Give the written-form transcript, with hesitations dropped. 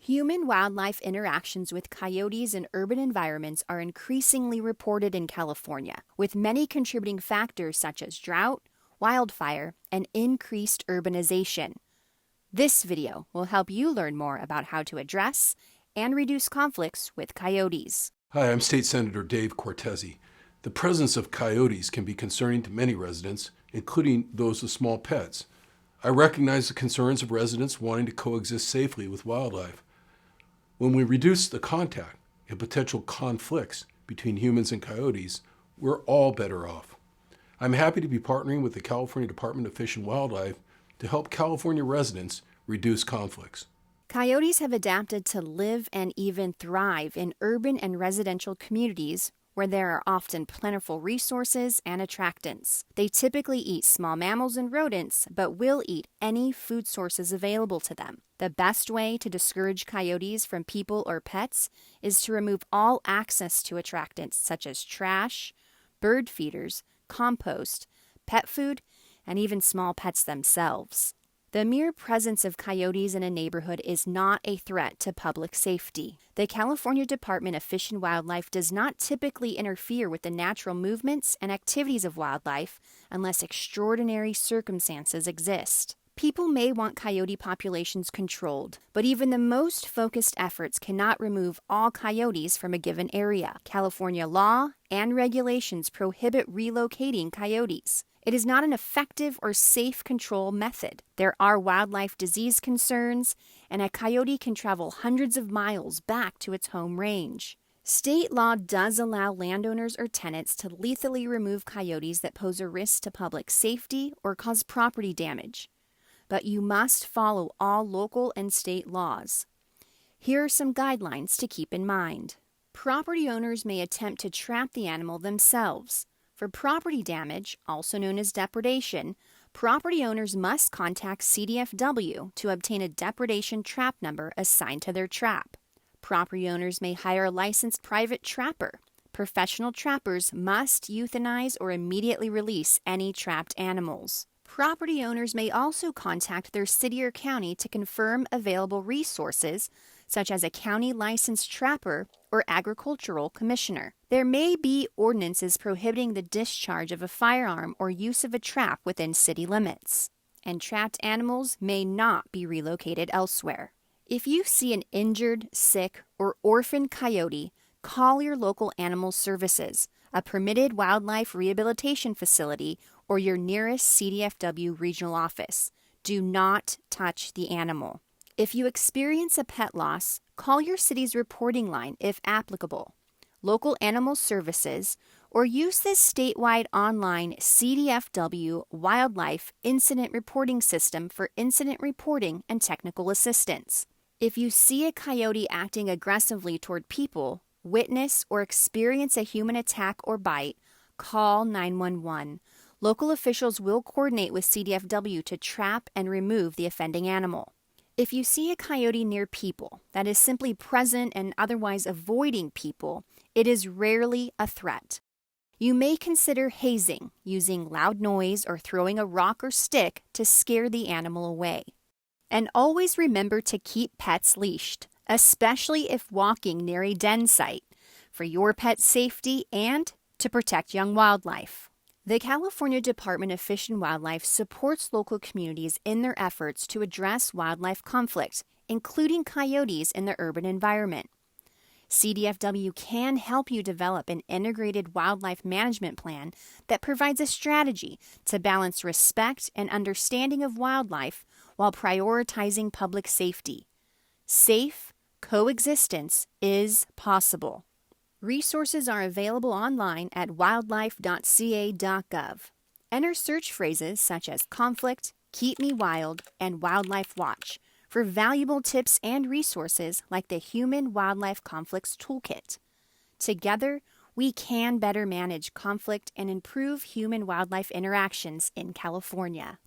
Human-wildlife interactions with coyotes in urban environments are increasingly reported in California, with many contributing factors such as drought, wildfire, and increased urbanization. This video will help you learn more about how to address and reduce conflicts with coyotes. Hi, I'm State Senator Dave Cortese. The presence of coyotes can be concerning to many residents, including those with small pets. I recognize the concerns of residents wanting to coexist safely with wildlife. When we reduce the contact and potential conflicts between humans and coyotes, we're all better off. I'm happy to be partnering with the California Department of Fish and Wildlife to help California residents reduce conflicts. Coyotes have adapted to live and even thrive in urban and residential communities where there are often plentiful resources and attractants. They typically eat small mammals and rodents, but will eat any food sources available to them. The best way to discourage coyotes from people or pets is to remove all access to attractants such as trash, bird feeders, compost, pet food, and even small pets themselves. The mere presence of coyotes in a neighborhood is not a threat to public safety. The California Department of Fish and Wildlife does not typically interfere with the natural movements and activities of wildlife unless extraordinary circumstances exist. People may want coyote populations controlled, but even the most focused efforts cannot remove all coyotes from a given area. California law and regulations prohibit relocating coyotes. It is not an effective or safe control method. There are wildlife disease concerns, and a coyote can travel hundreds of miles back to its home range. State law does allow landowners or tenants to lethally remove coyotes that pose a risk to public safety or cause property damage, but you must follow all local and state laws. Here are some guidelines to keep in mind. Property owners may attempt to trap the animal themselves. For property damage, also known as depredation, property owners must contact CDFW to obtain a depredation trap number assigned to their trap. Property owners may hire a licensed private trapper. Professional trappers must euthanize or immediately release any trapped animals. Property owners may also contact their city or county to confirm available resources, such as a county licensed trapper or agricultural commissioner. There may be ordinances prohibiting the discharge of a firearm or use of a trap within city limits, and trapped animals may not be relocated elsewhere. If you see an injured, sick, or orphaned coyote, call your local animal services, a permitted wildlife rehabilitation facility, or your nearest CDFW regional office. Do not touch the animal. If you experience a pet loss, call your city's reporting line if applicable, local animal services, or use this statewide online CDFW Wildlife Incident Reporting System for incident reporting and technical assistance. If you see a coyote acting aggressively toward people, witness or experience a human attack or bite, call 911. Local officials will coordinate with CDFW to trap and remove the offending animal. If you see a coyote near people that is simply present and otherwise avoiding people, it is rarely a threat. You may consider hazing, using loud noise or throwing a rock or stick to scare the animal away. And always remember to keep pets leashed, especially if walking near a den site, for your pet's safety and to protect young wildlife. The California Department of Fish and Wildlife supports local communities in their efforts to address wildlife conflict, including coyotes in the urban environment. CDFW can help you develop an integrated wildlife management plan that provides a strategy to balance respect and understanding of wildlife while prioritizing public safety. Safe coexistence is possible. Resources are available online at wildlife.ca.gov. Enter search phrases such as conflict, keep me wild, and wildlife watch for valuable tips and resources like the Human Wildlife Conflicts Toolkit. Together, we can better manage conflict and improve human-wildlife interactions in California.